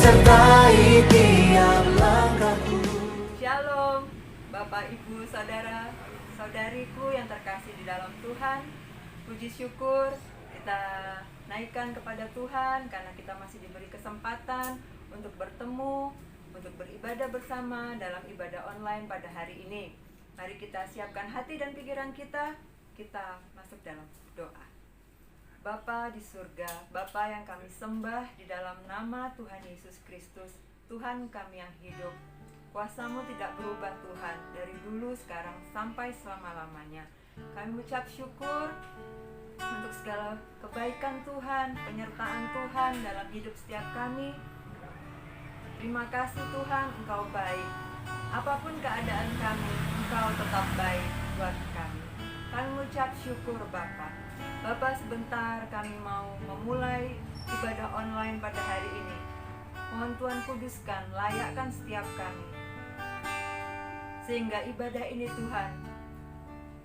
sertai tiap langkahku. Shalom, Bapak, Ibu, Saudara, Saudariku yang terkasih di dalam Tuhan. Puji syukur kita naikkan kepada Tuhan karena kita masih diberi kesempatan untuk bertemu, untuk beribadah bersama dalam ibadah online pada hari ini. Mari kita siapkan hati dan pikiran kita masuk dalam doa. Bapa di surga, Bapa yang kami sembah di dalam nama Tuhan Yesus Kristus, Tuhan kami yang hidup. Kuasa-Mu tidak berubah Tuhan, dari dulu, sekarang, sampai selama-lamanya. Kami mengucap syukur untuk segala kebaikan Tuhan, penyertaan Tuhan dalam hidup setiap kami. Terima kasih Tuhan, Engkau baik. Apapun keadaan kami, Engkau tetap baik buat kami. Kami mengucap syukur Bapa. Bapa, sebentar kami mau memulai ibadah online pada hari ini. Mohon Tuhan kuduskan, layakkan setiap kami, sehingga ibadah ini Tuhan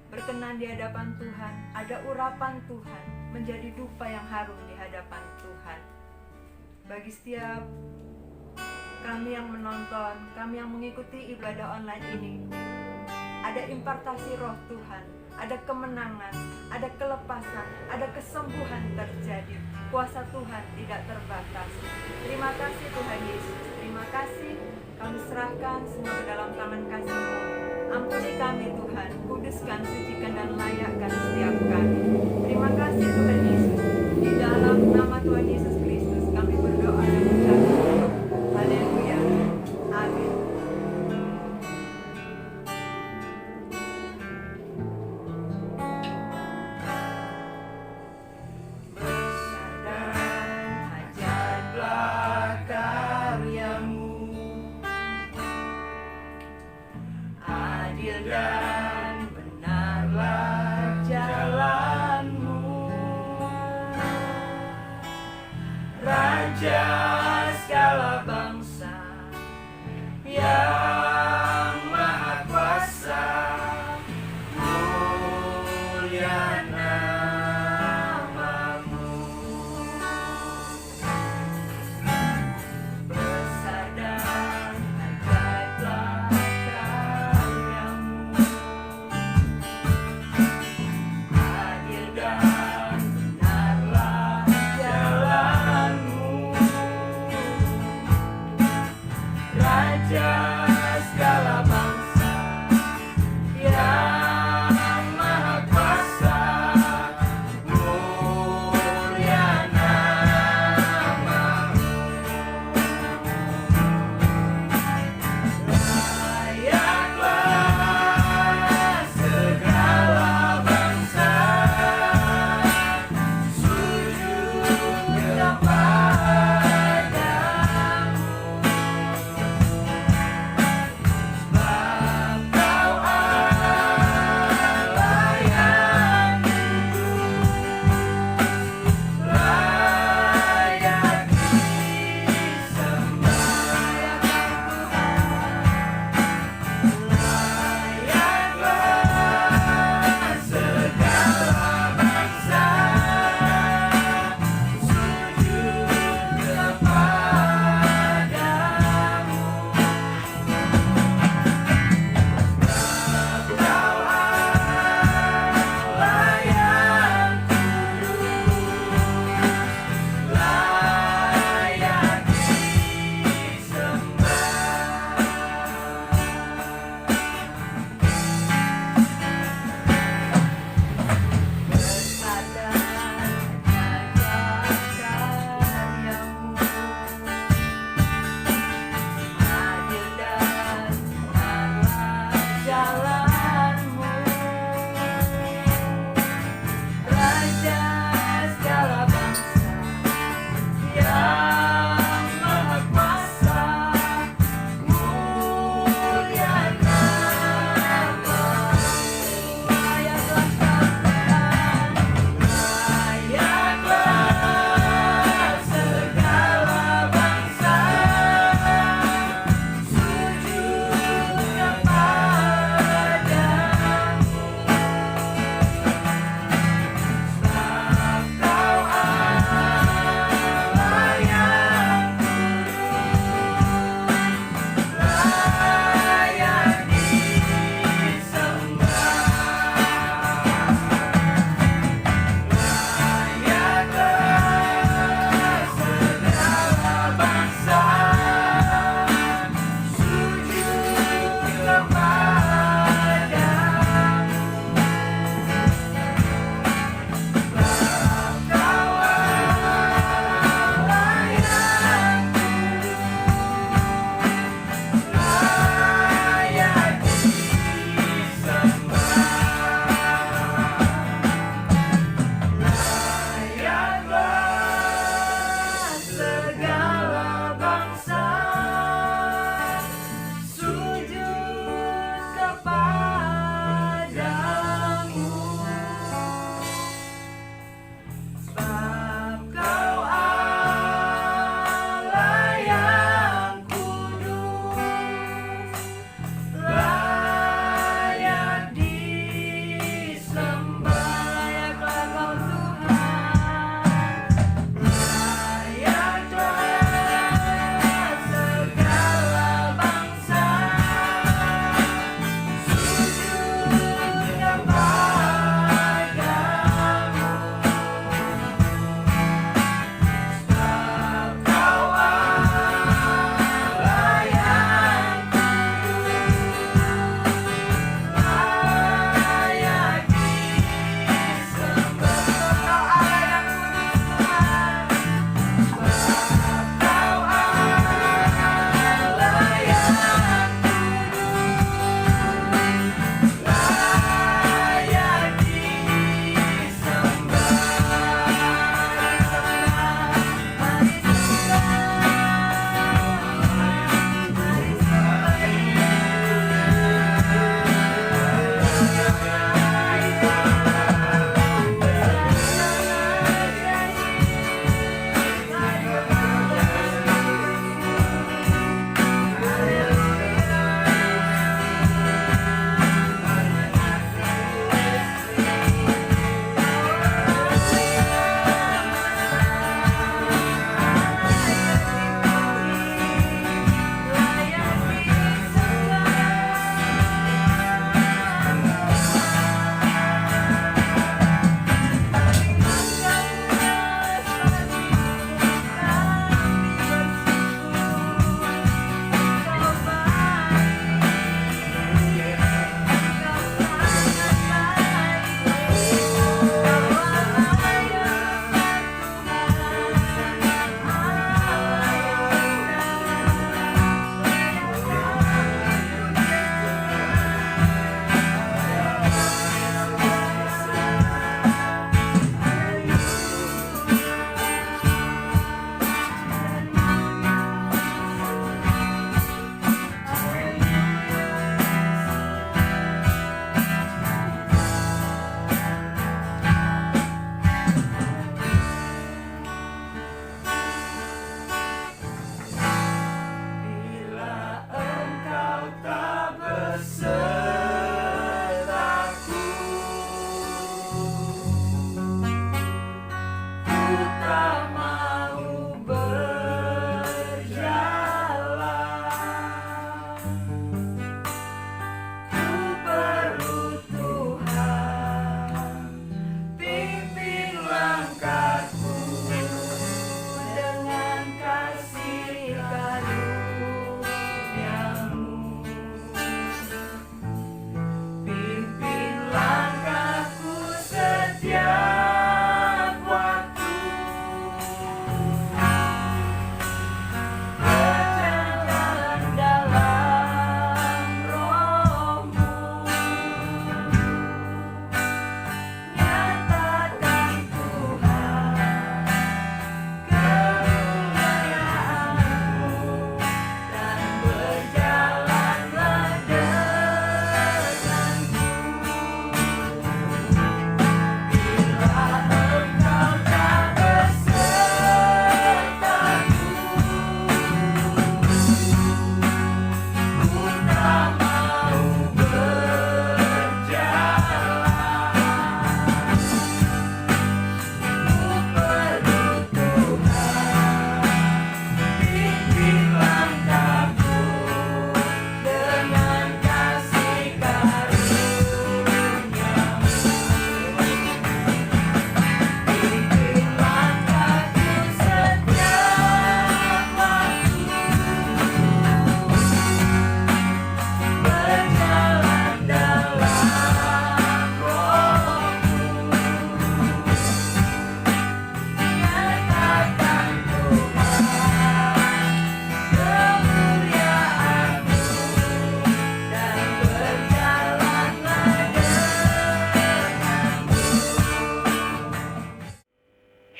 berkenan di hadapan Tuhan, ada urapan Tuhan, menjadi dupa yang harum di hadapan Tuhan. Bagi setiap kami yang menonton, kami yang mengikuti ibadah online ini, ada impartasi roh Tuhan, ada kemenangan, ada kelepasan, ada kesembuhan terjadi. Kuasa Tuhan tidak terbatas. Terima kasih Tuhan Yesus, terima kasih. Kami serahkan semua ke dalam tangan kasih-Mu. Ampuni kami Tuhan, kuduskan, sucikan, dan layakkan setiap kami. Terima kasih Tuhan Yesus. Di dalam nama Tuhan Yesus Kristus kami berdoa dan mengucap syukur. Haleluya. Amin. Dan benarlah jalan-Mu, Raja segala bangsa yang Maha Kuasa, mulia nama-Mu. Besar dan ajaiblah karya-Mu,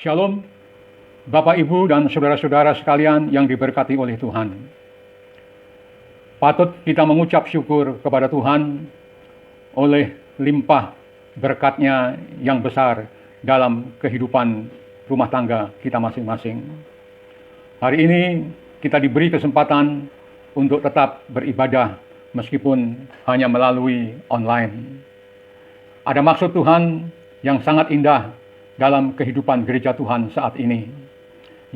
Shalom, Bapak, Ibu, dan saudara-saudara sekalian yang diberkati oleh Tuhan. Patut kita mengucap syukur kepada Tuhan oleh limpah berkat-Nya yang besar dalam kehidupan rumah tangga kita masing-masing. Hari ini kita diberi kesempatan untuk tetap beribadah meskipun hanya melalui online. Ada maksud Tuhan yang sangat indah dalam kehidupan gereja Tuhan saat ini,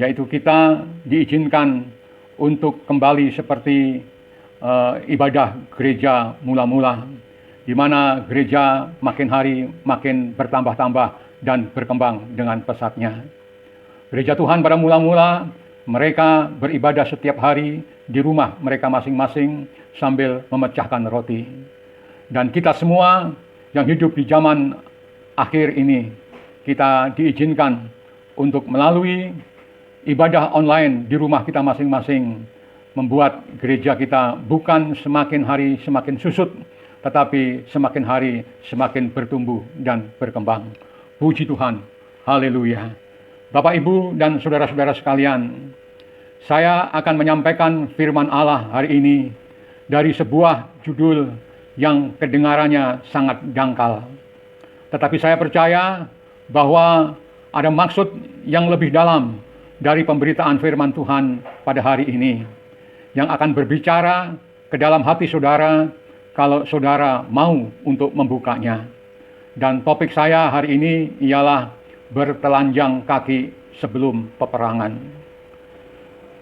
yaitu kita diizinkan untuk kembali seperti ibadah gereja mula-mula, di mana gereja makin hari makin bertambah-tambah dan berkembang dengan pesatnya. Gereja Tuhan pada mula-mula mereka beribadah setiap hari di rumah mereka masing-masing sambil memecahkan roti. Dan kita semua yang hidup di zaman akhir ini, kita diizinkan untuk melalui ibadah online di rumah kita masing-masing, membuat gereja kita bukan semakin hari semakin susut, tetapi semakin hari semakin bertumbuh dan berkembang. Puji Tuhan, haleluya. Bapak, Ibu, dan saudara-saudara sekalian, saya akan menyampaikan firman Allah hari ini dari sebuah judul yang kedengarannya sangat dangkal. Tetapi saya percaya bahwa ada maksud yang lebih dalam dari pemberitaan firman Tuhan pada hari ini, yang akan berbicara ke dalam hati saudara kalau saudara mau untuk membukanya. Dan topik saya hari ini ialah bertelanjang kaki sebelum peperangan.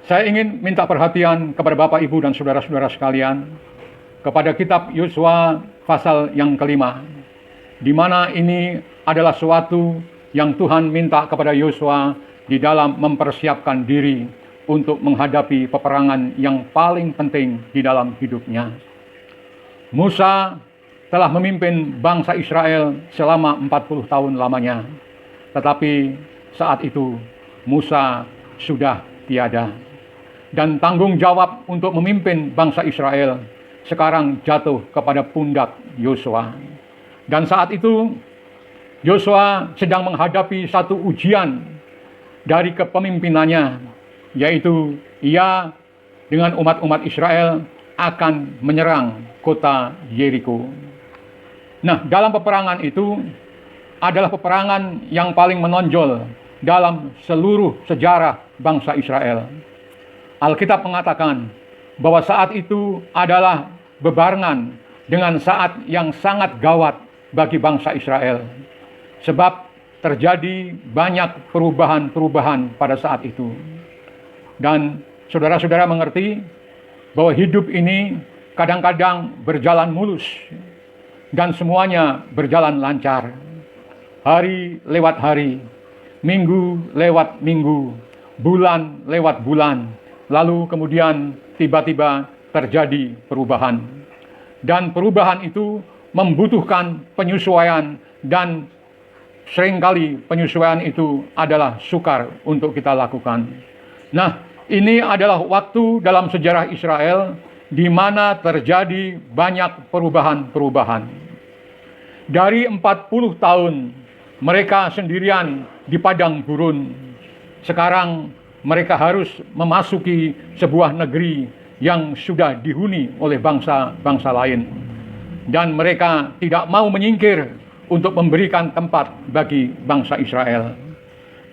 Saya ingin minta perhatian kepada Bapak, Ibu, dan saudara-saudara sekalian kepada kitab Yosua pasal yang kelima, di mana ini adalah suatu yang Tuhan minta kepada Yosua di dalam mempersiapkan diri untuk menghadapi peperangan yang paling penting di dalam hidupnya. Musa telah memimpin bangsa Israel selama 40 tahun lamanya, tetapi saat itu Musa sudah tiada. Dan tanggung jawab untuk memimpin bangsa Israel sekarang jatuh kepada pundak Yosua. Dan saat itu Yosua sedang menghadapi satu ujian dari kepemimpinannya, yaitu ia dengan umat-umat Israel akan menyerang kota Yeriko. Nah, dalam peperangan itu adalah peperangan yang paling menonjol dalam seluruh sejarah bangsa Israel. Alkitab mengatakan bahwa saat itu adalah bebarengan dengan saat yang sangat gawat bagi bangsa Israel. Sebab terjadi banyak perubahan-perubahan pada saat itu. Dan saudara-saudara mengerti bahwa hidup ini kadang-kadang berjalan mulus dan semuanya berjalan lancar. Hari lewat hari, minggu lewat minggu, bulan lewat bulan, lalu kemudian tiba-tiba terjadi perubahan. Dan perubahan itu membutuhkan penyesuaian, dan seringkali penyesuaian itu adalah sukar untuk kita lakukan. Nah, ini adalah waktu dalam sejarah Israel di mana terjadi banyak perubahan-perubahan. Dari 40 tahun mereka sendirian di padang gurun, sekarang mereka harus memasuki sebuah negeri yang sudah dihuni oleh bangsa-bangsa lain. Dan mereka tidak mau menyingkir untuk memberikan tempat bagi bangsa Israel.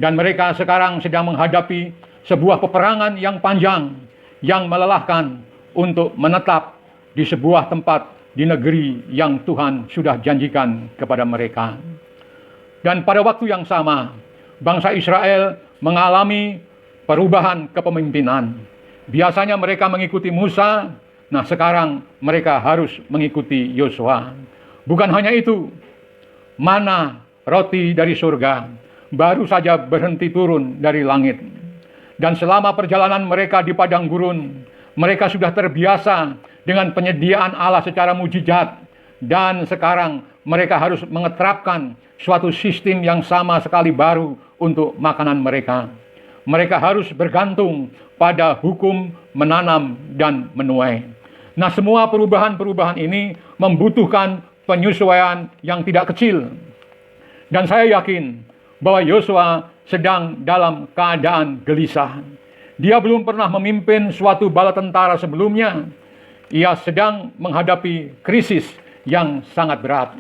Dan mereka sekarang sedang menghadapi sebuah peperangan yang panjang, yang melelahkan untuk menetap di sebuah tempat di negeri yang Tuhan sudah janjikan kepada mereka. Dan pada waktu yang sama, bangsa Israel mengalami perubahan kepemimpinan. Biasanya mereka mengikuti Musa, nah sekarang mereka harus mengikuti Yosua. Bukan hanya itu, mana roti dari surga baru saja berhenti turun dari langit. Dan selama perjalanan mereka di padang gurun, mereka sudah terbiasa dengan penyediaan Allah secara mujizat. Dan sekarang mereka harus mengeterapkan suatu sistem yang sama sekali baru untuk makanan mereka. Mereka harus bergantung pada hukum menanam dan menuai. Nah, semua perubahan-perubahan ini membutuhkan penyesuaian yang tidak kecil. Dan saya yakin bahwa Yosua sedang dalam keadaan gelisah. Dia belum pernah memimpin suatu bala tentara sebelumnya. Ia sedang menghadapi krisis yang sangat berat.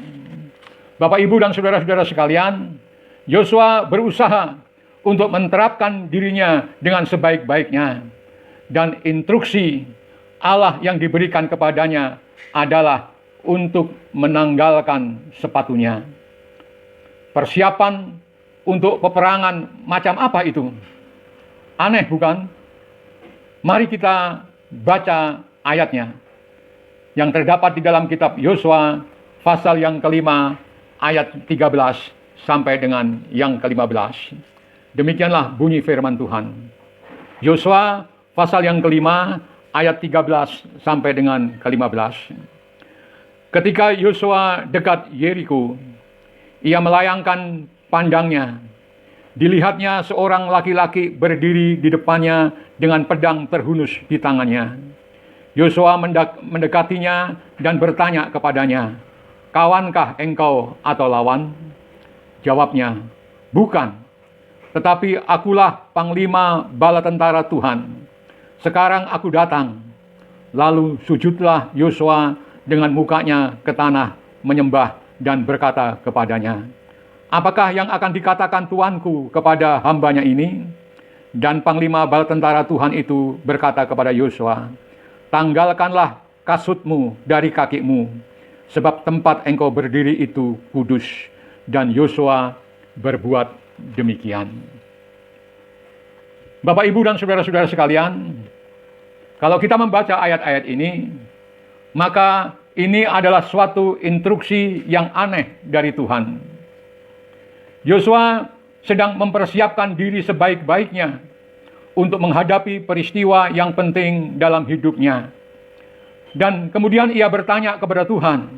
Bapak, Ibu, dan saudara-saudara sekalian, Yosua berusaha untuk menerapkan dirinya dengan sebaik-baiknya. Dan instruksi Allah yang diberikan kepadanya adalah untuk menanggalkan sepatunya. Persiapan untuk peperangan macam apa itu? Aneh, bukan? Mari kita baca ayatnya yang terdapat di dalam kitab Yosua pasal yang kelima ayat 13 sampai dengan yang ke-15. Demikianlah bunyi firman Tuhan. Yosua pasal yang kelima ayat 13 sampai dengan ke-15. Ketika Yosua dekat Yeriko, ia melayangkan pandangnya. Dilihatnya seorang laki-laki berdiri di depannya dengan pedang terhunus di tangannya. Yosua mendekatinya dan bertanya kepadanya, "Kawankah engkau atau lawan?" Jawabnya, "Bukan, tetapi akulah panglima bala tentara Tuhan. Sekarang aku datang." Lalu sujudlah Yosua dengan mukanya ke tanah, menyembah dan berkata kepadanya, "Apakah yang akan dikatakan tuanku kepada hambanya ini?" Dan panglima bala tentara Tuhan itu berkata kepada Yosua, "Tanggalkanlah kasutmu dari kakimu, sebab tempat engkau berdiri itu kudus." Dan Yosua berbuat demikian. Bapak, Ibu, dan saudara-saudara sekalian, kalau kita membaca ayat-ayat ini, maka ini adalah suatu instruksi yang aneh dari Tuhan. Yosua sedang mempersiapkan diri sebaik-baiknya untuk menghadapi peristiwa yang penting dalam hidupnya. Dan kemudian ia bertanya kepada Tuhan,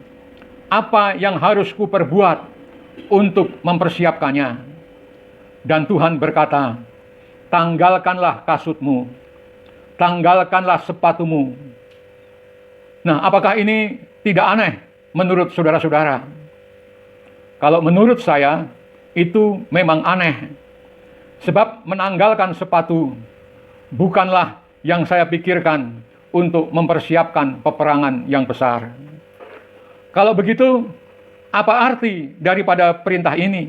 "Apa yang harus kuperbuat untuk mempersiapkannya?" Dan Tuhan berkata, "Tanggalkanlah kasutmu, tanggalkanlah sepatumu." Nah, apakah ini tidak aneh menurut saudara-saudara? Kalau menurut saya, itu memang aneh. Sebab menanggalkan sepatu bukanlah yang saya pikirkan untuk mempersiapkan peperangan yang besar. Kalau begitu, apa arti daripada perintah ini?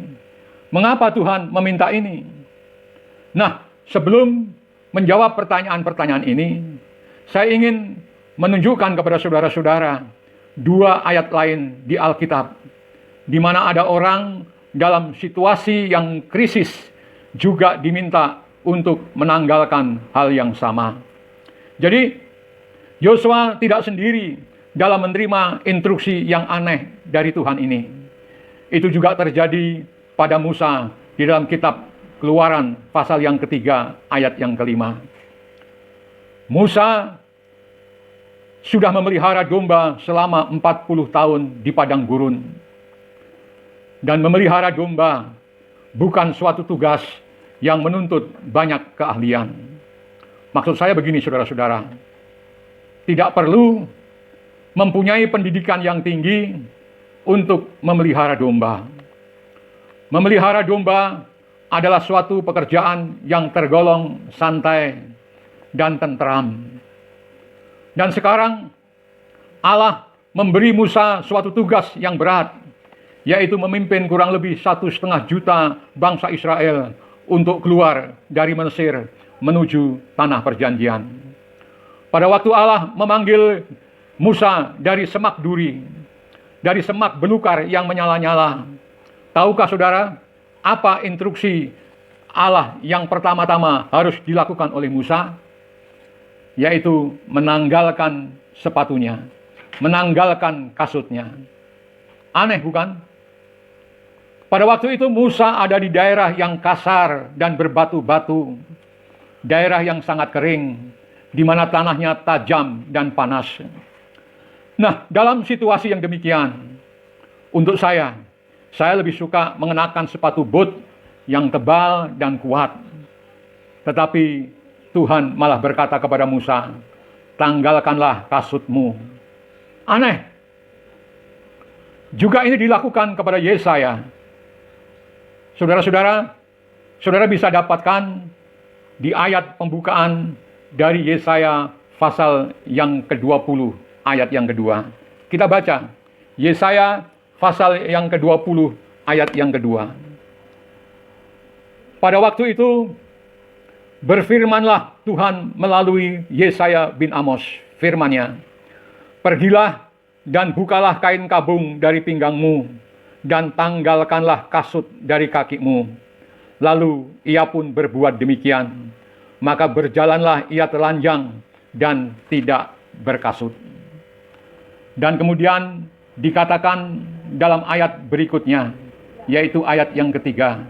Mengapa Tuhan meminta ini? Nah, sebelum menjawab pertanyaan-pertanyaan ini, saya ingin menunjukkan kepada saudara-saudara dua ayat lain di Alkitab, di mana ada orang dalam situasi yang krisis juga diminta untuk menanggalkan hal yang sama. Jadi, Yosua tidak sendiri dalam menerima instruksi yang aneh dari Tuhan ini. Itu juga terjadi pada Musa di dalam kitab Keluaran pasal yang ketiga ayat yang kelima. Musa sudah memelihara domba selama 40 tahun di padang gurun. Dan memelihara domba bukan suatu tugas yang menuntut banyak keahlian. Maksud saya begini, saudara-saudara. Tidak perlu mempunyai pendidikan yang tinggi untuk memelihara domba. Memelihara domba adalah suatu pekerjaan yang tergolong santai dan tentram. Dan sekarang Allah memberi Musa suatu tugas yang berat, yaitu memimpin kurang lebih 1,5 juta bangsa Israel untuk keluar dari Mesir menuju tanah perjanjian. Pada waktu Allah memanggil Musa dari semak duri, dari semak belukar yang menyala-nyala, tahukah saudara apa instruksi Allah yang pertama-tama harus dilakukan oleh Musa? Yaitu menanggalkan sepatunya, menanggalkan kasutnya. Aneh, bukan? Pada waktu itu Musa ada di daerah yang kasar dan berbatu-batu, daerah yang sangat kering, di mana tanahnya tajam dan panas. Nah, dalam situasi yang demikian, untuk saya lebih suka mengenakan sepatu boot yang tebal dan kuat. Tetapi Tuhan malah berkata kepada Musa, "Tanggalkanlah kasutmu." Aneh. Juga ini dilakukan kepada Yesaya. Saudara-saudara, saudara bisa dapatkan di ayat pembukaan dari Yesaya pasal yang ke-20, ayat yang kedua. Kita baca Yesaya pasal yang ke-20, ayat yang kedua. Pada waktu itu berfirmanlah Tuhan melalui Yesaya bin Amos, firman-Nya, "Pergilah dan bukalah kain kabung dari pinggangmu, dan tanggalkanlah kasut dari kakimu." Lalu ia pun berbuat demikian. Maka berjalanlah ia telanjang dan tidak berkasut. Dan kemudian dikatakan dalam ayat berikutnya, yaitu ayat yang ketiga,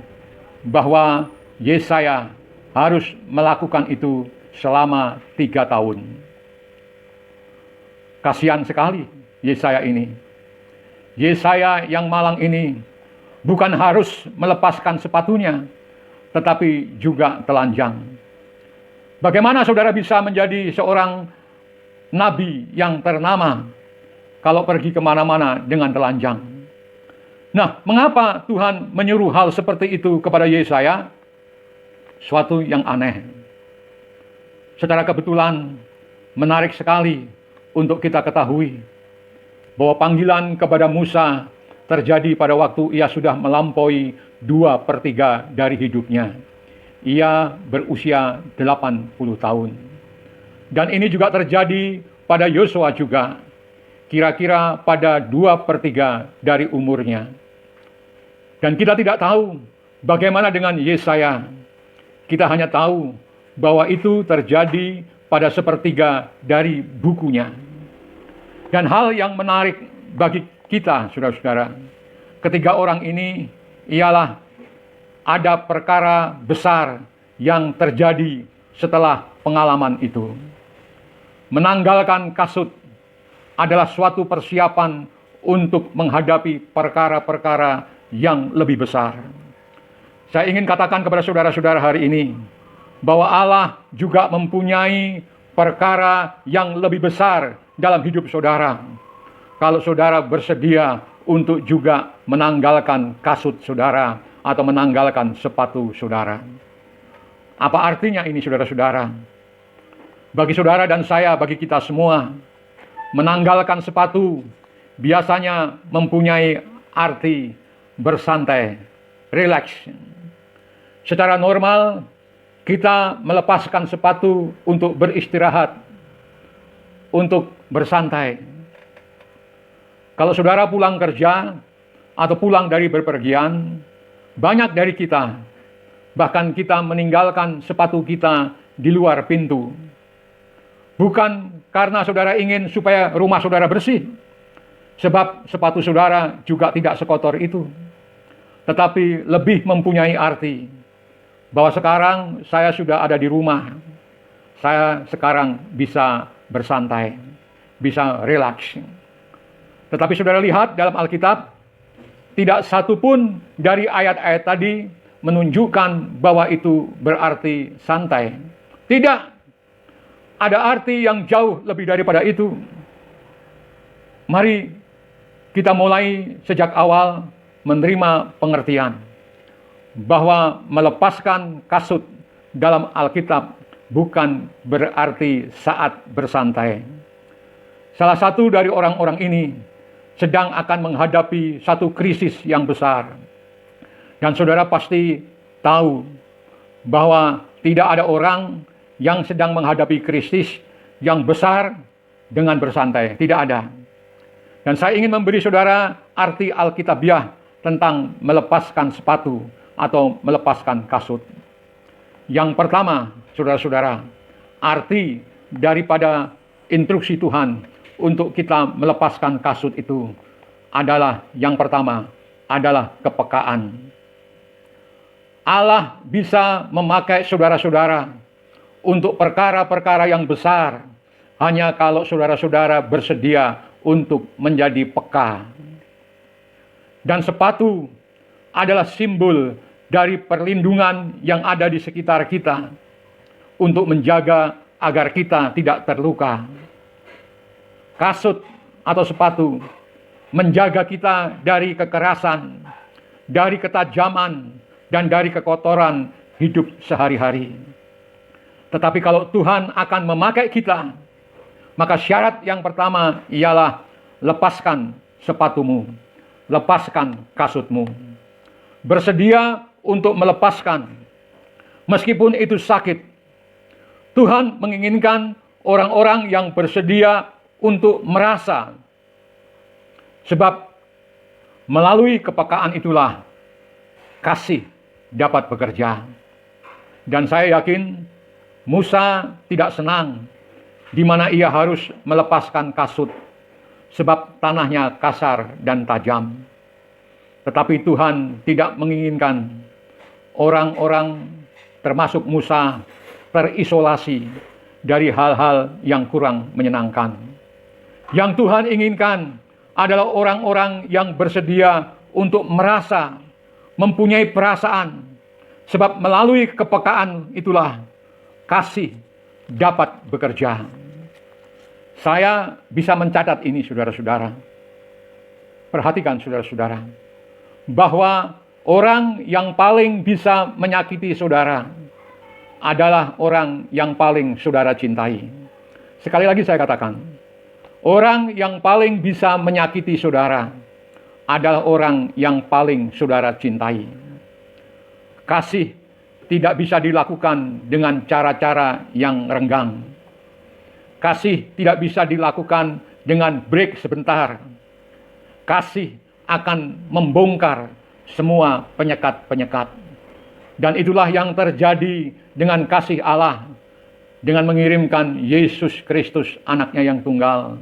bahwa Yesaya harus melakukan itu selama 3 tahun. Kasihan sekali Yesaya ini. Yesaya yang malang ini bukan harus melepaskan sepatunya, tetapi juga telanjang. Bagaimana saudara bisa menjadi seorang nabi yang ternama kalau pergi kemana-mana dengan telanjang? Nah, mengapa Tuhan menyuruh hal seperti itu kepada Yesaya? Suatu yang aneh. Secara kebetulan, menarik sekali untuk kita ketahui bahwa panggilan kepada Musa terjadi pada waktu ia sudah melampaui 2/3 dari hidupnya. Ia berusia 80 tahun. Dan ini juga terjadi pada Yosua juga, kira-kira pada 2/3 dari umurnya. Dan kita tidak tahu bagaimana dengan Yesaya. Kita hanya tahu bahwa itu terjadi pada 1/3 dari bukunya. Dan hal yang menarik bagi kita, saudara-saudara, ketiga orang ini ialah ada perkara besar yang terjadi setelah pengalaman itu. Menanggalkan kasut adalah suatu persiapan untuk menghadapi perkara-perkara yang lebih besar. Saya ingin katakan kepada saudara-saudara hari ini, bahwa Allah juga mempunyai perkara yang lebih besar dalam hidup saudara. Kalau saudara bersedia untuk juga menanggalkan kasut saudara, atau menanggalkan sepatu saudara. Apa artinya ini, saudara-saudara? Bagi saudara dan saya, bagi kita semua, menanggalkan sepatu biasanya mempunyai arti bersantai, relax. Secara normal, kita melepaskan sepatu untuk beristirahat, untuk bersantai. Kalau saudara pulang kerja atau pulang dari bepergian, banyak dari kita, bahkan kita meninggalkan sepatu kita di luar pintu. Bukan karena saudara ingin supaya rumah saudara bersih, sebab sepatu saudara juga tidak sekotor itu. Tetapi lebih mempunyai arti bahwa sekarang saya sudah ada di rumah. Saya sekarang bisa bersantai, bisa relaks. Tetapi saudara lihat dalam Alkitab, tidak satu pun dari ayat-ayat tadi menunjukkan bahwa itu berarti santai. Tidak. Ada arti yang jauh lebih daripada itu. Mari kita mulai sejak awal menerima pengertian bahwa melepaskan kasut dalam Alkitab bukan berarti saat bersantai. Salah satu dari orang-orang ini sedang akan menghadapi satu krisis yang besar. Dan saudara pasti tahu bahwa tidak ada orang yang sedang menghadapi krisis yang besar dengan bersantai. Tidak ada. Dan saya ingin memberi saudara arti Alkitabiah tentang melepaskan sepatu atau melepaskan kasut. Yang pertama, saudara-saudara, arti daripada instruksi Tuhan untuk kita melepaskan kasut itu adalah, yang pertama adalah kepekaan. Allah bisa memakai saudara-saudara untuk perkara-perkara yang besar hanya kalau saudara-saudara bersedia untuk menjadi peka. Dan sepatu adalah simbol dari perlindungan yang ada di sekitar kita untuk menjaga agar kita tidak terluka. Kasut atau sepatu menjaga kita dari kekerasan, dari ketajaman, dan dari kekotoran hidup sehari-hari. Tetapi kalau Tuhan akan memakai kita, maka syarat yang pertama ialah lepaskan sepatumu, lepaskan kasutmu. Bersedia untuk melepaskan, meskipun itu sakit. Tuhan menginginkan orang-orang yang bersedia untuk merasa, sebab melalui kepekaan itulah kasih dapat bekerja. Dan saya yakin Musa tidak senang di mana ia harus melepaskan kasut, sebab tanahnya kasar dan tajam. Tetapi Tuhan tidak menginginkan orang-orang termasuk Musa terisolasi dari hal-hal yang kurang menyenangkan. Yang Tuhan inginkan adalah orang-orang yang bersedia untuk merasa, mempunyai perasaan, sebab melalui kepekaan itulah kasih dapat bekerja. Saya bisa mencatat ini, saudara-saudara. Perhatikan, saudara-saudara, bahwa orang yang paling bisa menyakiti saudara adalah orang yang paling saudara cintai. Sekali lagi saya katakan, orang yang paling bisa menyakiti saudara adalah orang yang paling saudara cintai. Kasih tidak bisa dilakukan dengan cara-cara yang renggang. Kasih tidak bisa dilakukan dengan break sebentar. Kasih akan membongkar semua penyekat-penyekat. Dan itulah yang terjadi dengan kasih Allah, dengan mengirimkan Yesus Kristus anaknya yang tunggal.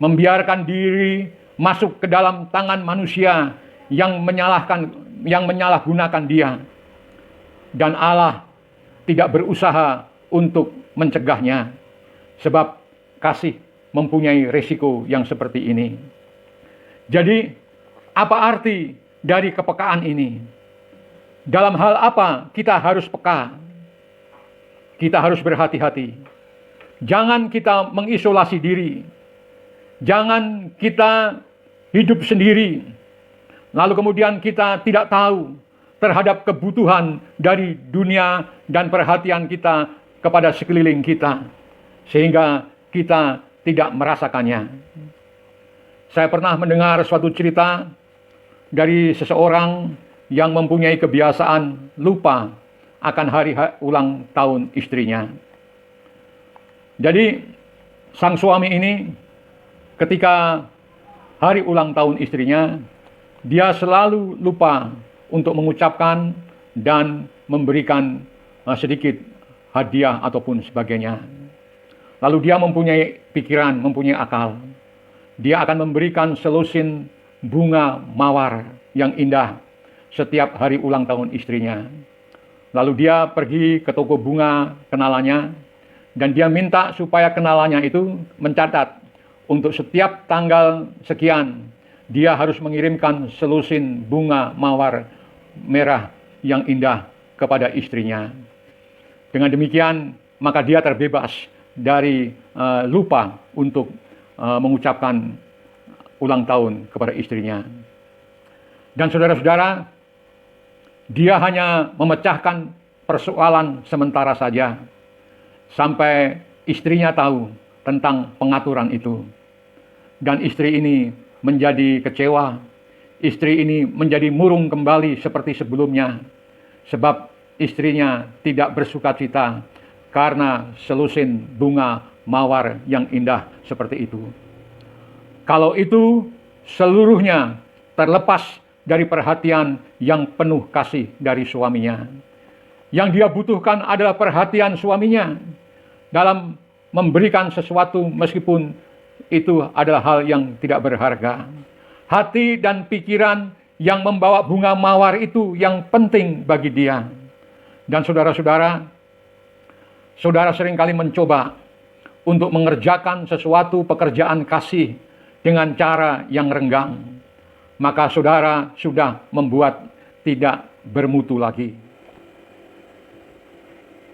Membiarkan diri masuk ke dalam tangan manusia yang menyalahgunakan dia. Dan Allah tidak berusaha untuk mencegahnya, sebab kasih mempunyai resiko yang seperti ini. Jadi, apa arti dari kepekaan ini? Dalam hal apa kita harus peka? Kita harus berhati-hati. Jangan kita mengisolasi diri. Jangan kita hidup sendiri. Lalu kemudian kita tidak tahu terhadap kebutuhan dari dunia dan perhatian kita kepada sekeliling kita, sehingga kita tidak merasakannya. Saya pernah mendengar suatu cerita dari seseorang yang mempunyai kebiasaan lupa akan hari ulang tahun istrinya. Jadi sang suami ini ketika hari ulang tahun istrinya, dia selalu lupa untuk mengucapkan dan memberikan sedikit hadiah ataupun sebagainya. Lalu dia mempunyai pikiran, mempunyai akal. Dia akan memberikan selusin bunga mawar yang indah setiap hari ulang tahun istrinya. Lalu dia pergi ke toko bunga kenalannya, dan dia minta supaya kenalannya itu mencatat untuk setiap tanggal sekian dia harus mengirimkan selusin bunga mawar merah yang indah kepada istrinya. Dengan demikian maka dia terbebas dari lupa untuk mengucapkan ulang tahun kepada istrinya. Dan saudara-saudara, dia hanya memecahkan persoalan sementara saja sampai istrinya tahu tentang pengaturan itu. Dan istri ini menjadi kecewa. Istri ini menjadi murung kembali seperti sebelumnya, sebab istrinya tidak bersukacita karena selusin bunga mawar yang indah seperti itu. Kalau itu seluruhnya terlepas dari perhatian yang penuh kasih dari suaminya. Yang dia butuhkan adalah perhatian suaminya dalam memberikan sesuatu meskipun itu adalah hal yang tidak berharga. Hati dan pikiran yang membawa bunga mawar itu yang penting bagi dia. Dan saudara-saudara, saudara seringkali mencoba untuk mengerjakan sesuatu pekerjaan kasih dengan cara yang renggang. Maka saudara sudah membuat tidak bermutu lagi.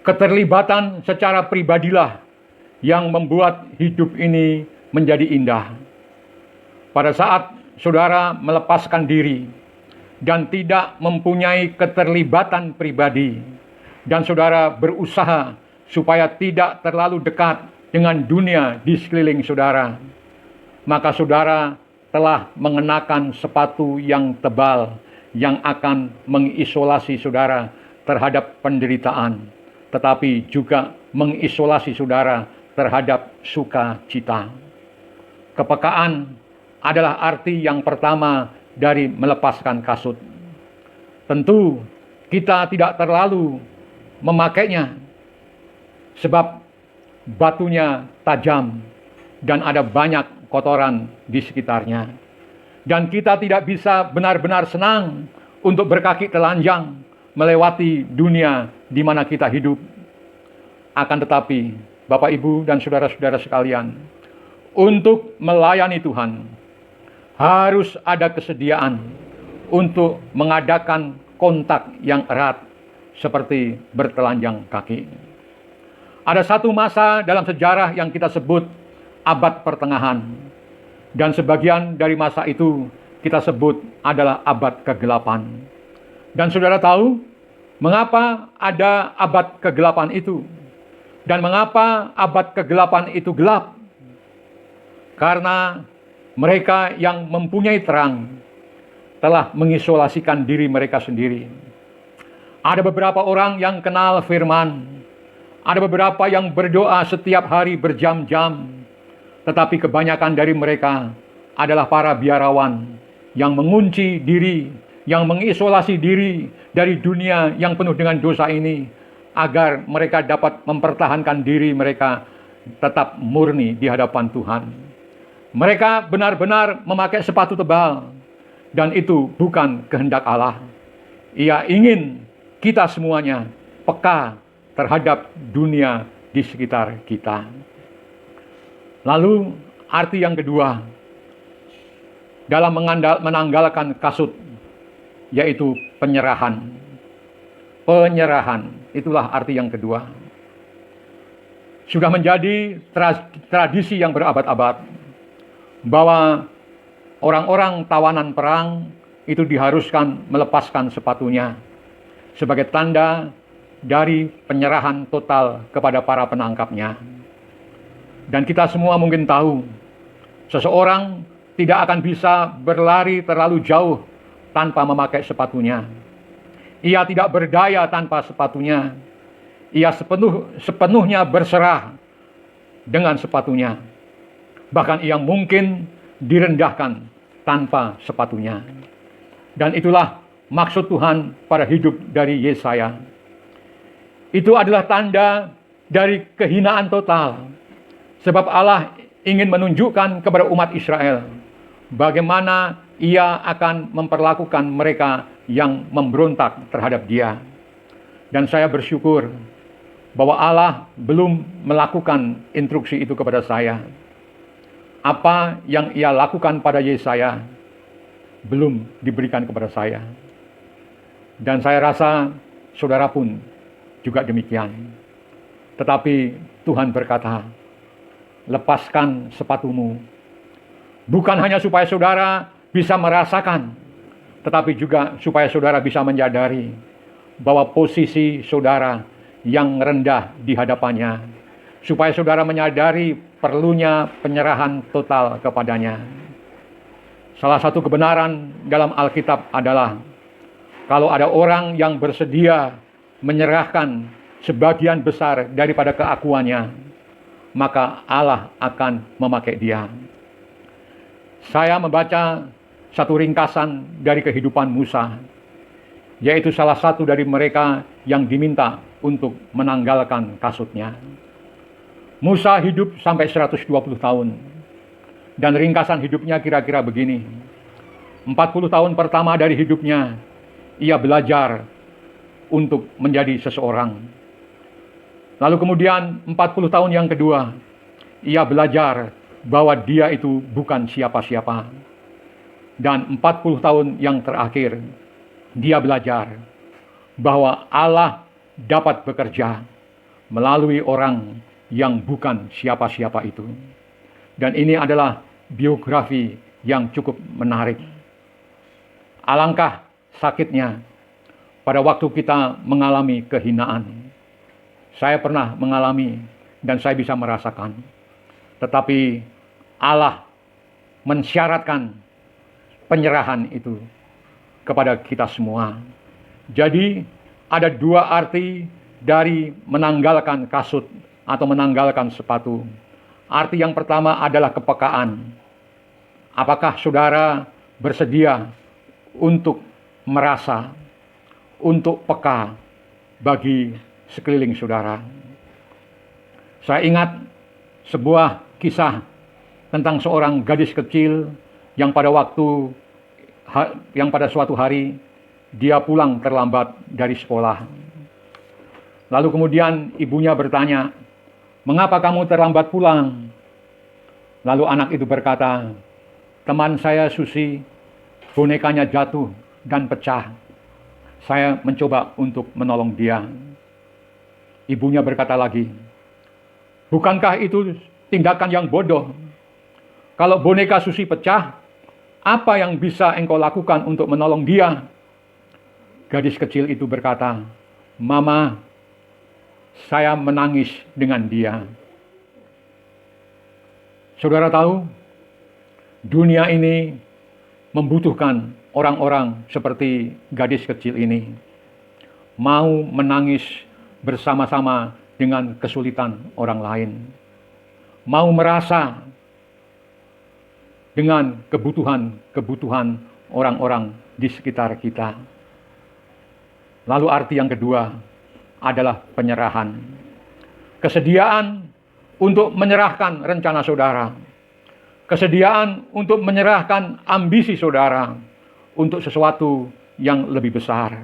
Keterlibatan secara pribadilah yang membuat hidup ini menjadi indah. Pada saat saudara melepaskan diri dan tidak mempunyai keterlibatan pribadi, dan saudara berusaha supaya tidak terlalu dekat dengan dunia di sekeliling saudara, maka saudara telah mengenakan sepatu yang tebal yang akan mengisolasi saudara terhadap penderitaan, tetapi juga mengisolasi saudara terhadap sukacita. Kepekaan adalah arti yang pertama dari melepaskan kasut. Tentu kita tidak terlalu memakainya, sebab batunya tajam dan ada banyak kotoran di sekitarnya. Dan kita tidak bisa benar-benar senang untuk berkaki telanjang melewati dunia di mana kita hidup. Akan tetapi, Bapak, Ibu, dan saudara-saudara sekalian, untuk melayani Tuhan, harus ada kesediaan untuk mengadakan kontak yang erat seperti bertelanjang kaki. Ada satu masa dalam sejarah yang kita sebut abad pertengahan, dan sebagian dari masa itu kita sebut adalah abad kegelapan. Dan saudara tahu mengapa ada abad kegelapan itu? Dan mengapa abad kegelapan itu gelap? Karena mereka yang mempunyai terang telah mengisolasikan diri mereka sendiri. Ada beberapa orang yang kenal firman, ada beberapa yang berdoa setiap hari berjam-jam, tetapi kebanyakan dari mereka adalah para biarawan yang mengunci diri, yang mengisolasi diri dari dunia yang penuh dengan dosa ini, agar mereka dapat mempertahankan diri mereka tetap murni di hadapan Tuhan. Mereka benar-benar memakai sepatu tebal, dan itu bukan kehendak Allah. Ia ingin kita semuanya peka terhadap dunia di sekitar kita. Lalu arti yang kedua dalam menanggalkan kasut, yaitu penyerahan. Penyerahan, itulah arti yang kedua. Sudah menjadi tradisi yang berabad-abad bahwa orang-orang tawanan perang itu diharuskan melepaskan sepatunya sebagai tanda dari penyerahan total kepada para penangkapnya. Dan kita semua mungkin tahu, seseorang tidak akan bisa berlari terlalu jauh tanpa memakai sepatunya. Ia tidak berdaya tanpa sepatunya. Ia sepenuhnya berserah dengan sepatunya. Bahkan ia mungkin direndahkan tanpa sepatunya. Dan itulah maksud Tuhan pada hidup dari Yesaya. Itu adalah tanda dari kehinaan total. Sebab Allah ingin menunjukkan kepada umat Israel bagaimana Ia akan memperlakukan mereka yang memberontak terhadap Dia. Dan saya bersyukur bahwa Allah belum melakukan instruksi itu kepada saya. Apa yang Ia lakukan pada Yesaya belum diberikan kepada saya. Dan saya rasa saudara pun juga demikian. Tetapi Tuhan berkata, lepaskan sepatumu. Bukan hanya supaya saudara bisa merasakan, tetapi juga supaya saudara bisa menyadari bahwa posisi saudara yang rendah di hadapannya. Supaya saudara menyadari perlunya penyerahan total kepadanya. Salah satu kebenaran dalam Alkitab adalah, kalau ada orang yang bersedia menyerahkan sebagian besar daripada keakuannya, maka Allah akan memakai dia. Saya membaca satu ringkasan dari kehidupan Musa, yaitu salah satu dari mereka yang diminta untuk menanggalkan kasutnya. Musa hidup sampai 120 tahun. Dan ringkasan hidupnya kira-kira begini. 40 tahun pertama dari hidupnya, ia belajar untuk menjadi seseorang. Lalu kemudian 40 tahun yang kedua, ia belajar bahwa dia itu bukan siapa-siapa. Dan 40 tahun yang terakhir, dia belajar bahwa Allah dapat bekerja melalui orang yang bukan siapa-siapa itu. Dan ini adalah biografi yang cukup menarik. Alangkah sakitnya pada waktu kita mengalami kehinaan. Saya pernah mengalami dan saya bisa merasakan. Tetapi Allah mensyaratkan penyerahan itu kepada kita semua. Jadi ada dua arti dari menanggalkan kasut atau menanggalkan sepatu. Arti yang pertama adalah kepekaan. Apakah saudara bersedia untuk merasa, untuk peka bagi sekeliling saudara? Saya ingat sebuah kisah tentang seorang gadis kecil yang pada suatu hari dia pulang terlambat dari sekolah. Lalu kemudian ibunya bertanya, "Mengapa kamu terlambat pulang?" Lalu anak itu berkata, "Teman saya Susi, bonekanya jatuh dan pecah. Saya mencoba untuk menolong dia." Ibunya berkata lagi, "Bukankah itu tindakan yang bodoh? Kalau boneka Susi pecah, apa yang bisa engkau lakukan untuk menolong dia?" Gadis kecil itu berkata, "Mama, saya menangis dengan dia." Saudara tahu, dunia ini membutuhkan orang-orang seperti gadis kecil ini, mau menangis bersama-sama dengan kesulitan orang lain, mau merasa dengan kebutuhan orang-orang di sekitar kita. Lalu arti yang kedua adalah penyerahan. Kesediaan untuk menyerahkan rencana saudara. Kesediaan untuk menyerahkan ambisi saudara untuk sesuatu yang lebih besar.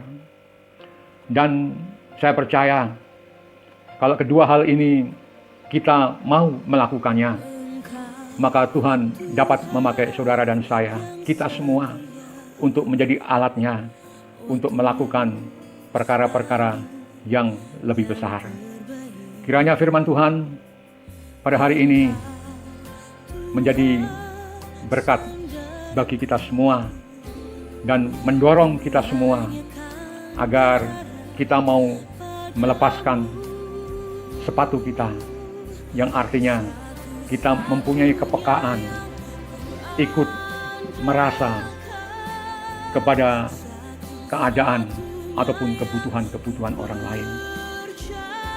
Dan saya percaya kalau kedua hal ini kita mau melakukannya, maka Tuhan dapat memakai saudara dan saya, kita semua, untuk menjadi alatnya, untuk melakukan perkara-perkara yang lebih besar. Kiranya firman Tuhan pada hari ini menjadi berkat bagi kita semua dan mendorong kita semua agar kita mau melepaskan sepatu kita, yang artinya kita mempunyai kepekaan, ikut merasa kepada keadaan ataupun kebutuhan-kebutuhan orang lain.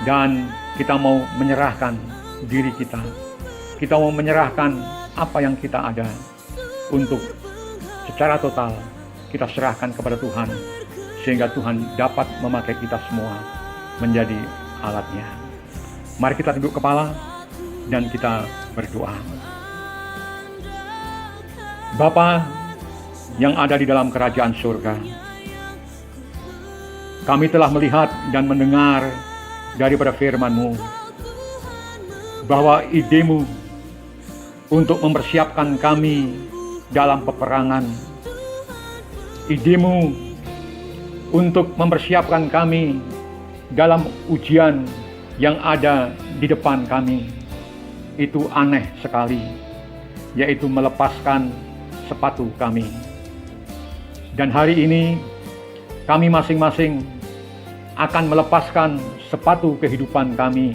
Dan kita mau menyerahkan diri kita. Kita mau menyerahkan apa yang kita ada untuk secara total kita serahkan kepada Tuhan, sehingga Tuhan dapat memakai kita semua menjadi alatnya. Mari kita tunduk kepala dan kita berdoa. Bapa yang ada di dalam kerajaan surga, kami telah melihat dan mendengar daripada firman-Mu bahwa ide-Mu untuk mempersiapkan kami dalam peperangan, ide-Mu untuk mempersiapkan kami dalam ujian yang ada di depan kami, itu aneh sekali, yaitu melepaskan sepatu kami. Dan hari ini kami masing-masing akan melepaskan sepatu kehidupan kami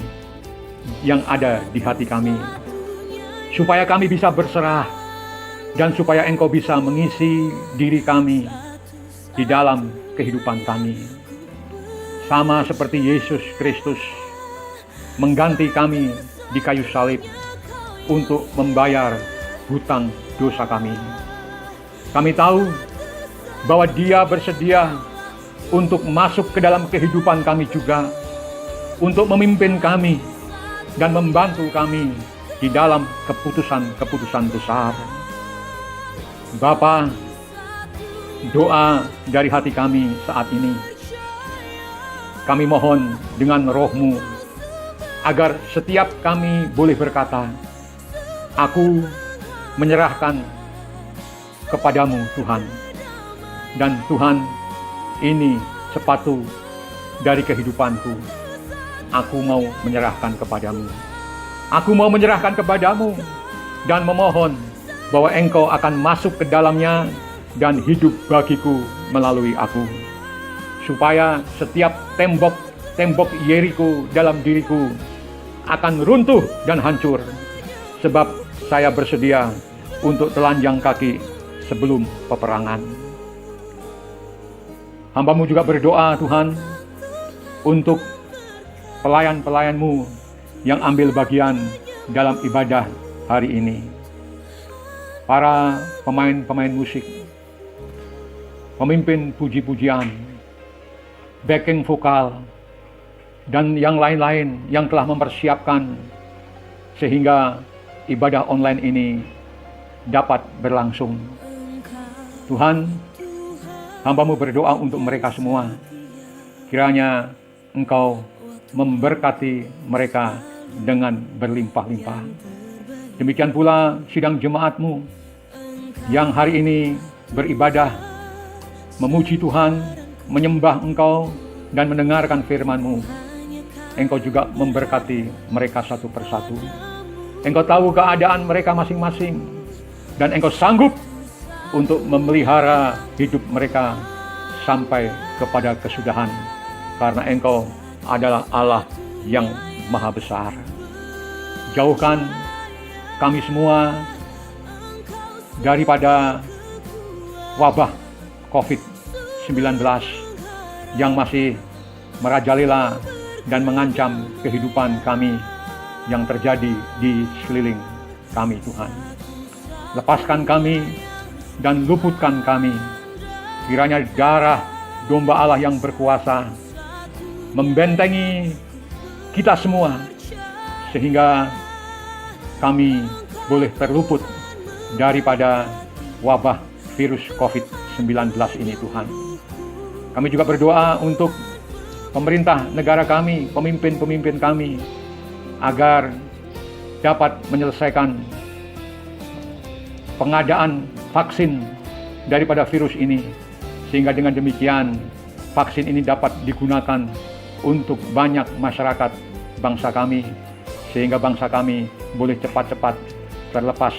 yang ada di hati kami, supaya kami bisa berserah dan supaya Engkau bisa mengisi diri kami di dalam kehidupan kami. Sama seperti Yesus Kristus mengganti kami di kayu salib untuk membayar hutang dosa kami. Kami tahu bahwa Dia bersedia untuk masuk ke dalam kehidupan kami juga, untuk memimpin kami dan membantu kami di dalam keputusan-keputusan besar. Bapa, doa dari hati kami saat ini, kami mohon dengan Roh-Mu agar setiap kami boleh berkata, "Aku menyerahkan kepadamu Tuhan." Dan Tuhan, ini sepatu dari kehidupanku. Aku mau menyerahkan kepadamu. Aku mau menyerahkan kepadamu dan memohon bahwa Engkau akan masuk ke dalamnya dan hidup bagiku melalui aku. Supaya setiap tembok Yeriko dalam diriku akan runtuh dan hancur. Sebab saya bersedia untuk telanjang kaki sebelum peperangan. Hamba-Mu juga berdoa, Tuhan, untuk pelayan-pelayan-Mu yang ambil bagian dalam ibadah hari ini. Para pemain-pemain musik, pemimpin puji-pujian, backing vokal, dan yang lain-lain yang telah mempersiapkan sehingga ibadah online ini dapat berlangsung. Tuhan, hamba-Mu berdoa untuk mereka semua. Kiranya Engkau memberkati mereka dengan berlimpah-limpah. Demikian pula sidang jemaat-Mu yang hari ini beribadah, memuji Tuhan, menyembah Engkau, dan mendengarkan firman-Mu. Engkau juga memberkati mereka satu persatu. Engkau tahu keadaan mereka masing-masing, dan Engkau sanggup untuk memelihara hidup mereka sampai kepada kesudahan, karena Engkau adalah Allah yang Maha Besar. Jauhkan kami semua daripada wabah COVID-19 yang masih merajalela dan mengancam kehidupan kami yang terjadi di sekeliling kami, Tuhan. Lepaskan kami dan luputkan kami. Kiranya darah domba Allah yang berkuasa membentengi kita semua, sehingga kami boleh terluput daripada wabah virus COVID-19 ini, Tuhan. Kami juga berdoa untuk pemerintah negara kami, pemimpin-pemimpin kami, agar dapat menyelesaikan pengadaan vaksin daripada virus ini, sehingga dengan demikian vaksin ini dapat digunakan untuk banyak masyarakat bangsa kami, sehingga bangsa kami boleh cepat-cepat terlepas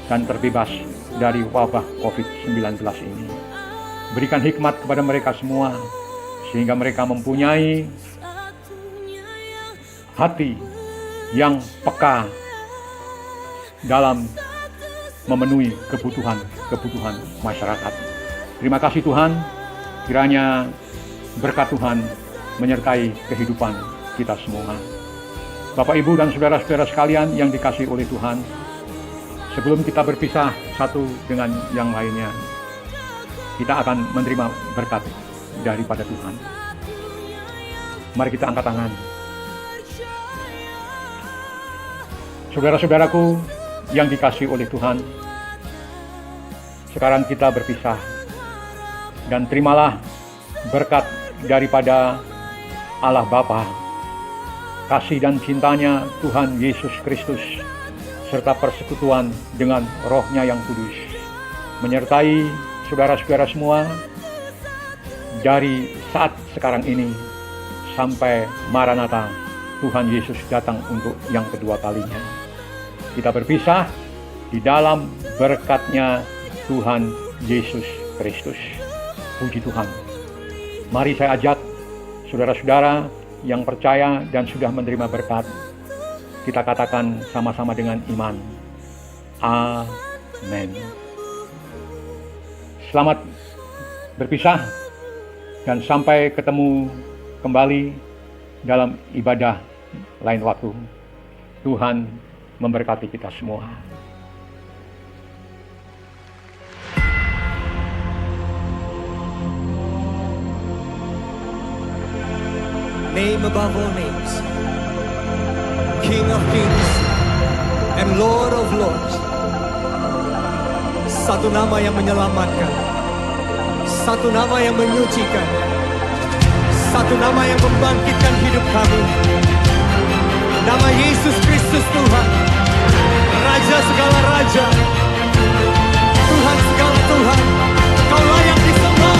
dan terbebas dari wabah COVID-19 ini. Berikan hikmat kepada mereka semua, sehingga mereka mempunyai hati yang peka dalam memenuhi kebutuhan masyarakat. Terima kasih Tuhan, kiranya berkat Tuhan menyertai kehidupan kita semua. Bapak, Ibu, dan saudara-saudara sekalian yang dikasihi oleh Tuhan, sebelum kita berpisah satu dengan yang lainnya, kita akan menerima berkat daripada Tuhan. Mari kita angkat tangan. Saudara-saudaraku yang dikasihi oleh Tuhan, sekarang kita berpisah, dan terimalah berkat daripada Allah Bapa, kasih dan cintanya Tuhan Yesus Kristus, serta persekutuan dengan Roh-Nya yang kudus, menyertai saudara-saudara semua dari saat sekarang ini sampai Maranatha, Tuhan Yesus datang untuk yang kedua kalinya. Kita berpisah di dalam berkat-Nya Tuhan Yesus Kristus. Puji Tuhan. Mari saya ajak saudara-saudara yang percaya dan sudah menerima berkat, kita katakan sama-sama dengan iman. Amin. Selamat berpisah dan sampai ketemu kembali dalam ibadah lain waktu. Tuhan memberkati kita semua. Name above all names, King of kings and Lord of lords. Satu nama yang menyelamatkan, satu nama yang menyucikan, satu nama yang membangkitkan hidup kami. Nama Yesus Kristus Tuhan, Raja segala raja, Tuhan segala Tuhan. Kau layak disembah.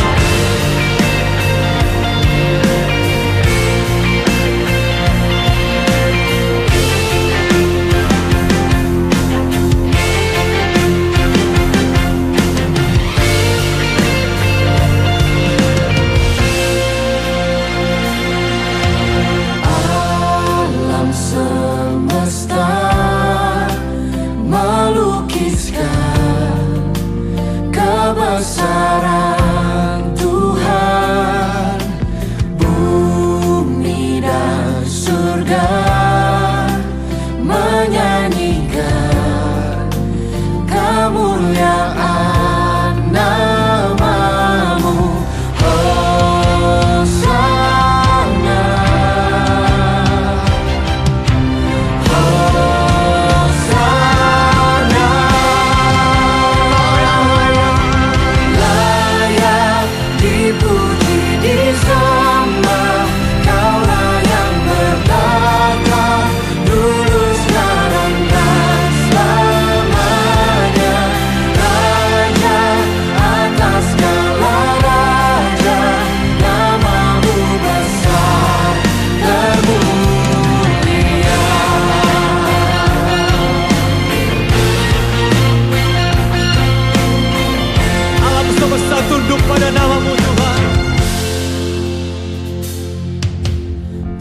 namamu Tuhan.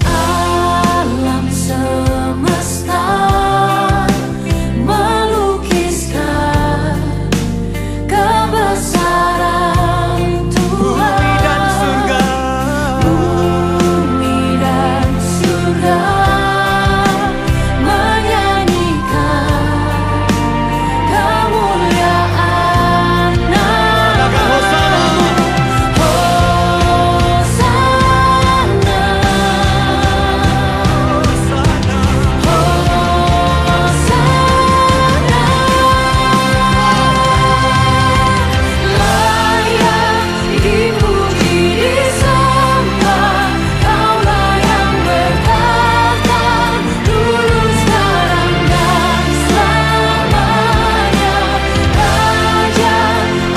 Alam semesta melukiskan kebesaran Tuhan. Bumi dan surga, Bumi dan surga menyanyikan kemuliaan katakan Hosana. Hosana, layak dipuji disembah, Kaulah yang berkata dulu sekarang dan selamanya. Raja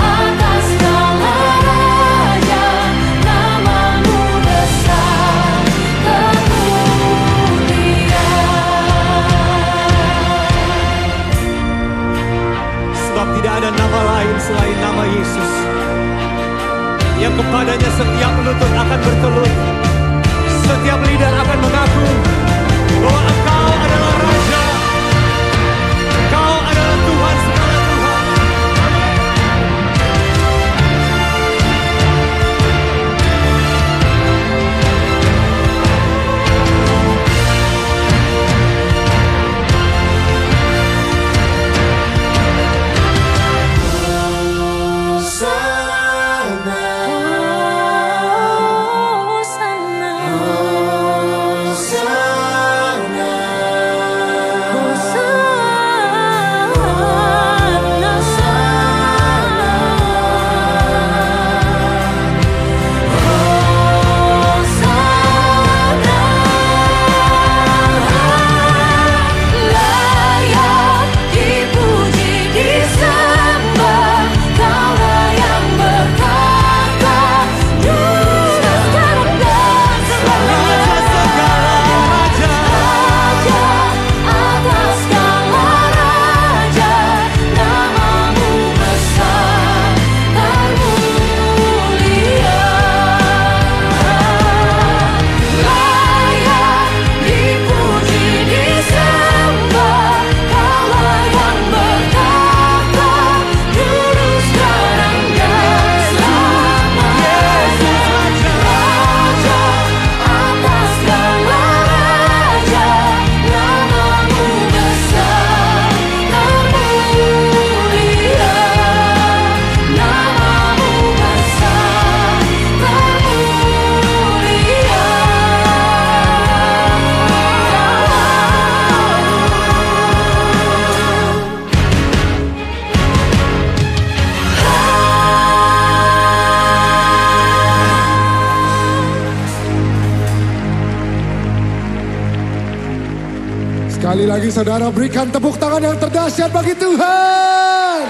atas segala raja, namamu besar kemuliaan. Sebab tidak ada nama lain selain nama Yesus, yang kepadanya setiap lutut akan bertelut, setiap lidah akan mengaku bahwa Engkau adalah Raja, Engkau adalah Tuhan segala Tuhan. Hosana, Hosana, layak dipuji disembah, Kaulah yang berkata dulu sekarang dan selamanya. Raja Raja atas segala raja, namamu besar termulia. Layak dipuji disembah, Kaulah yang berkata dulu sekarang dan selamanya. Raja atas segala raja, namamu besar termulia. Namamu besar termulia. Sekali lagi saudara berikan tepuk tangan yang terdahsyat bagi Tuhan.